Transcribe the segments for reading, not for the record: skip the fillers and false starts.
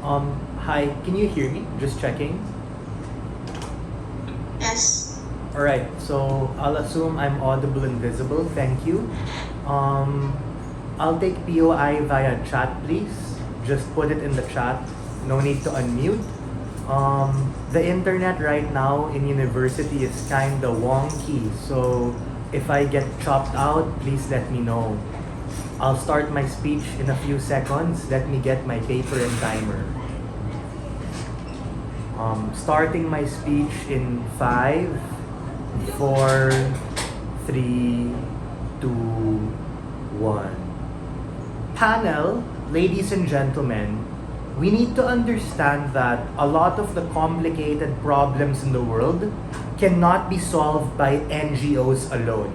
Hi, can you hear me? Just checking. Yes. Alright, so I'll assume I'm audible and visible. Thank you. I'll take POI via chat, please. Just put it in the chat. No need to unmute. The internet right now in university is kinda wonky, so if I get chopped out, please let me know. I'll start my speech in a few seconds. Let me get my paper and timer. Starting my speech in 5, 4, 3, 2, 1. Panel, ladies and gentlemen, we need to understand that a lot of the complicated problems in the world cannot be solved by NGOs alone.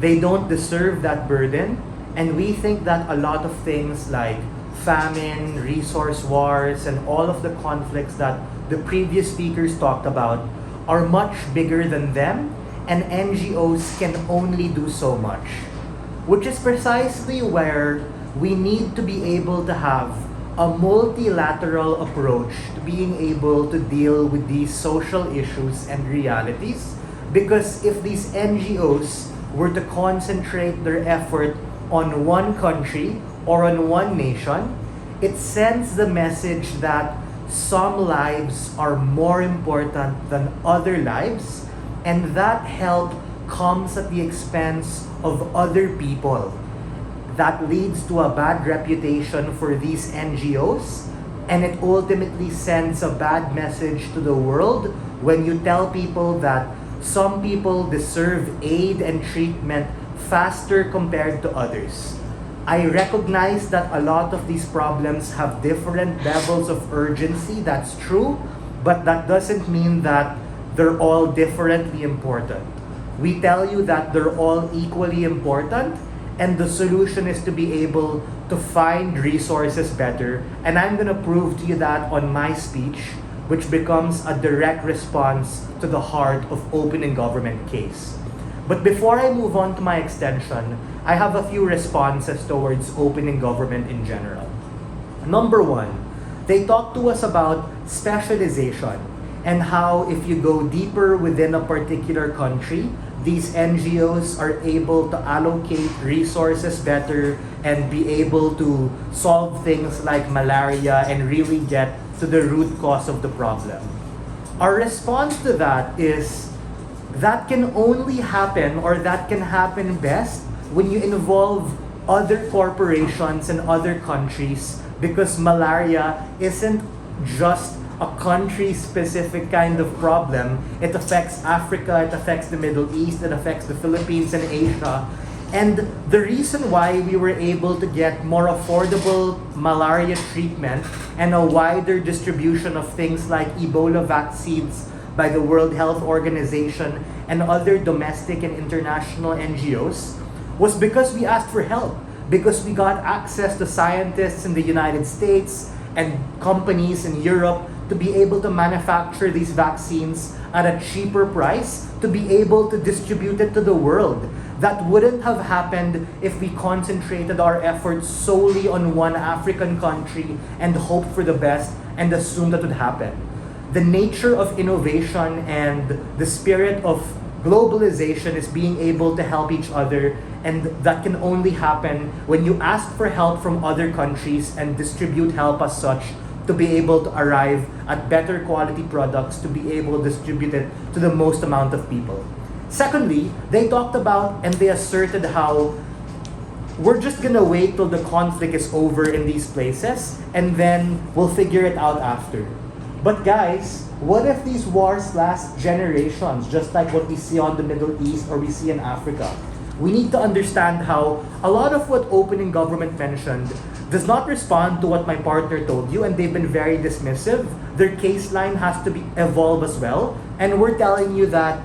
They don't deserve that burden, and we think that a lot of things like famine, resource wars, and all of the conflicts that the previous speakers talked about are much bigger than them, and NGOs can only do so much. Which is precisely where we need to be able to have a multilateral approach to being able to deal with these social issues and realities. Because if these NGOs were to concentrate their effort on one country or on one nation, it sends the message that some lives are more important than other lives, and that help comes at the expense of other people. That leads to a bad reputation for these NGOs, and it ultimately sends a bad message to the world when you tell people that some people deserve aid and treatment faster compared to others. I recognize that a lot of these problems have different levels of urgency, that's true, but that doesn't mean that they're all differently important. We tell you that they're all equally important, and the solution is to be able to find resources better, and I'm gonna prove to you that on my speech, which becomes a direct response to the heart of opening government case. But before I move on to my extension, I have a few responses towards opening government in general. Number one, they talk to us about specialization and how if you go deeper within a particular country, these NGOs are able to allocate resources better and be able to solve things like malaria and really get to the root cause of the problem. Our response to that is that can only happen, or that can happen best, when you involve other corporations and other countries, because malaria isn't just a country-specific kind of problem. It affects Africa, it affects the Middle East, it affects the Philippines and Asia. And the reason why we were able to get more affordable malaria treatment and a wider distribution of things like Ebola vaccines by the World Health Organization and other domestic and international NGOs was because we asked for help, because we got access to scientists in the United States and companies in Europe to be able to manufacture these vaccines at a cheaper price to be able to distribute it to the world. That wouldn't have happened if we concentrated our efforts solely on one African country and hoped for the best and assumed that would happen. The nature of innovation and the spirit of globalization is being able to help each other, and that can only happen when you ask for help from other countries and distribute help as such to be able to arrive at better quality products to be able to distribute it to the most amount of people. Secondly, they talked about and they asserted how we're just gonna wait till the conflict is over in these places and then we'll figure it out after. But guys, what if these wars last generations, just like what we see on the Middle East or we see in Africa? We need to understand how a lot of what opening government mentioned does not respond to what my partner told you, and they've been very dismissive. Their case line has to be evolve as well, and we're telling you that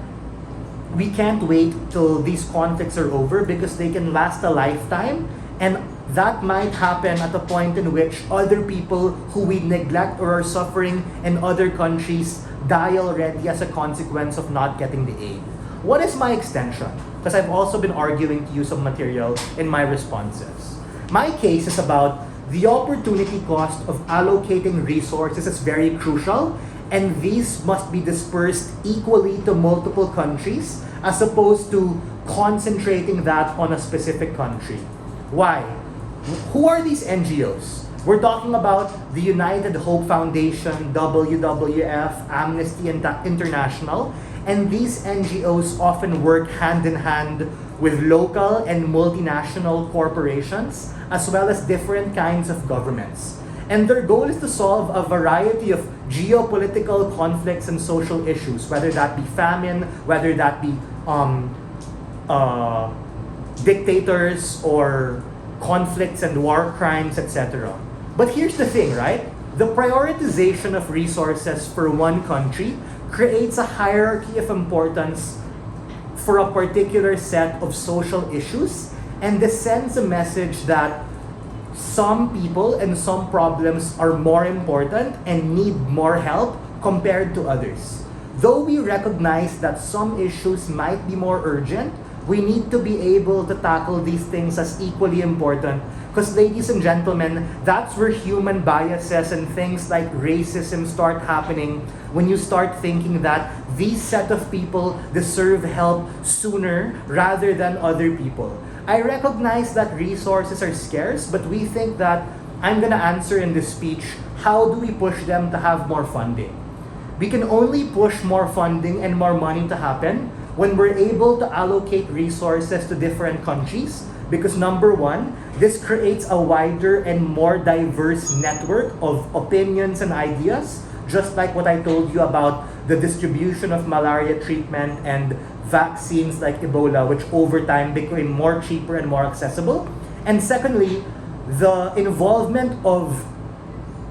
we can't wait till these conflicts are over because they can last a lifetime, and that might happen at a point in which other people who we neglect or are suffering in other countries die already as a consequence of not getting the aid. What is my extension? Because I've also been arguing to you some material in my responses. My case is about the opportunity cost of allocating resources is very crucial, and these must be dispersed equally to multiple countries as opposed to concentrating that on a specific country. Why? Who are these NGOs? We're talking about the United Hope Foundation, WWF, Amnesty International, and these NGOs often work hand in hand with local and multinational corporations, as well as different kinds of governments. And their goal is to solve a variety of geopolitical conflicts and social issues, whether that be famine, whether that be dictators or conflicts and war crimes, etc. But here's the thing, right? The prioritization of resources for one country creates a hierarchy of importance for a particular set of social issues, and this sends a message that some people and some problems are more important and need more help compared to others. Though we recognize that some issues might be more urgent, we need to be able to tackle these things as equally important, because ladies and gentlemen, that's where human biases and things like racism start happening, when you start thinking that these set of people deserve help sooner rather than other people. I recognize that resources are scarce, but we think that, I'm gonna answer in this speech, how do we push them to have more funding? We can only push more funding and more money to happen when we're able to allocate resources to different countries, because number one, this creates a wider and more diverse network of opinions and ideas, just like what I told you about the distribution of malaria treatment and vaccines like Ebola, which over time became more cheaper and more accessible. And secondly, the involvement of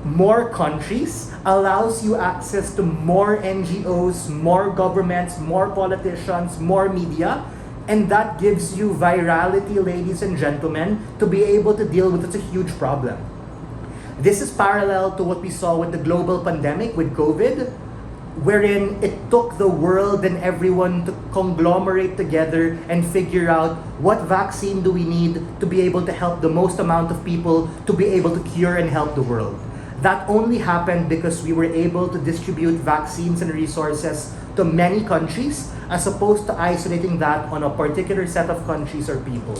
more countries allows you access to more NGOs, more governments, more politicians, more media, and that gives you virality, ladies and gentlemen, to be able to deal with such a huge problem. This is parallel to what we saw with the global pandemic with COVID, wherein it took the world and everyone to conglomerate together and figure out what vaccine do we need to be able to help the most amount of people to be able to cure and help the world. That only happened because we were able to distribute vaccines and resources to many countries, as opposed to isolating that on a particular set of countries or people.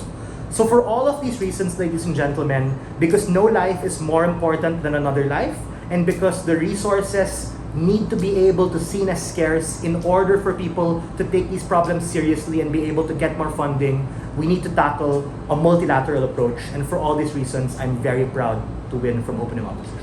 So for all of these reasons, ladies and gentlemen, because no life is more important than another life, and because the resources need to be able to seen as scarce in order for people to take these problems seriously and be able to get more funding, we need to tackle a multilateral approach. And for all these reasons, I'm very proud to win from opening opposition.